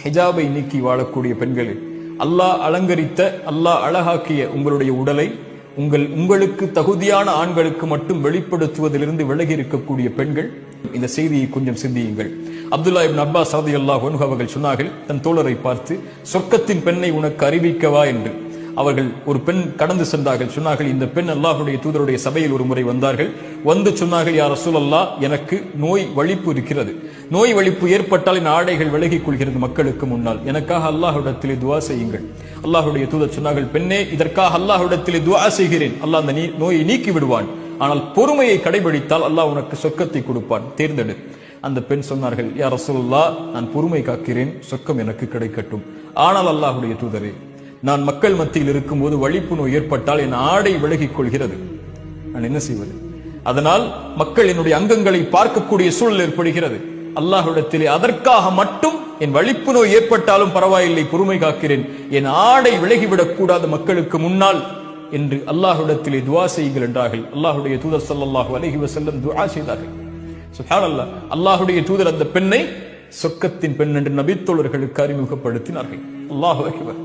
ஹிஜாபை நீக்கி வாழக்கூடிய பெண்களே, அல்லாஹ் அலங்கரித்த, அல்லாஹ் அழகாக்கிய உங்களுடைய உடலை உங்களுக்கு தகுதியான ஆண்களுக்கு மட்டும் வெளிப்படுத்துவதிலிருந்து விலகி இருக்கக்கூடிய பெண்கள் இந்த செய்தியை கொஞ்சம் சிந்தியுங்கள். அப்துல்லா இப்னு அப்பாஸ் ரலியல்லாஹு அன்ஹு அவர்கள் சொன்னார்கள், தன் தோழரை பார்த்து, சொர்க்கத்தின் பெண்ணை உனக்கு அறிவிக்கவா என்று. அவர்கள் ஒரு பெண் கடந்து சென்றார்கள். சொன்னார்கள், இந்த பெண் அல்லாஹ்வுடைய தூதருடைய சபையில் ஒரு முறை வந்தார்கள். வந்து சொன்னார்கள், யா ரசூலல்லாஹ், எனக்கு நோய் வலிப்பு இருக்கிறது. நோய் வலிப்பு ஏற்பட்டால் என் ஆடைகள் விலகிக் கொள்கிறது மக்களுக்கு முன்னால். எனக்காக அல்லாஹ்விடத்திலே துஆ செய்யுங்கள். அல்லாஹ்வுடைய தூதர் சொன்னார்கள், பெண்ணே, இதற்காக அல்லாஹ்விடத்திலே துஆ செய்கிறேன். அல்லாஹ் அந்த நோயை நீக்கி விடுவான். ஆனால் பொறுமையை கடைபிடித்தால் அல்லாஹ் உனக்கு சொர்க்கத்தை கொடுப்பான், தேர்ந்தெடு. அந்த பெண் சொன்னார்கள், யா ரசூலுல்லாஹ், நான் பொறுமை காக்கிறேன், சொர்க்கம் எனக்கு கிடைக்கட்டும். ஆனால் அல்லாஹ்வுடைய தூதரே, நான் மக்கள் மத்தியில் இருக்கும்போது வலிப்பு நோய் ஏற்பட்டால் என் ஆடை விலகிக் கொள்கிறது, நான் என்ன செய்வது? அதனால் மக்கள் என்னுடைய அங்கங்களை பார்க்கக்கூடிய சூழல் ஏற்படுகிறது. அல்லாஹ்விடத்திலே அதற்காக மட்டும் என் வலிப்பு நோய் ஏற்பட்டாலும் பரவாயில்லை, பொறுமை காக்கிறேன், என் ஆடை விலகிவிடக் கூடாது மக்களுக்கு முன்னால் என்று அல்லாஹ்விடத்திலே துஆ செய்யுங்கள் என்றார்கள். அல்லாஹ்வுடைய தூதர் ஸல்லல்லாஹு அலைஹி வஸல்லம் துஆ செய்தார்கள். சுப்ஹானல்லாஹ், அல்லாஹ்வுடைய தூதர் அந்த பெண்ணை சொர்க்கத்தின் பெண் என்று நபித்தோழர்களுக்கு அறிமுகப்படுத்தினார்கள். அல்லாஹு அக்பர்.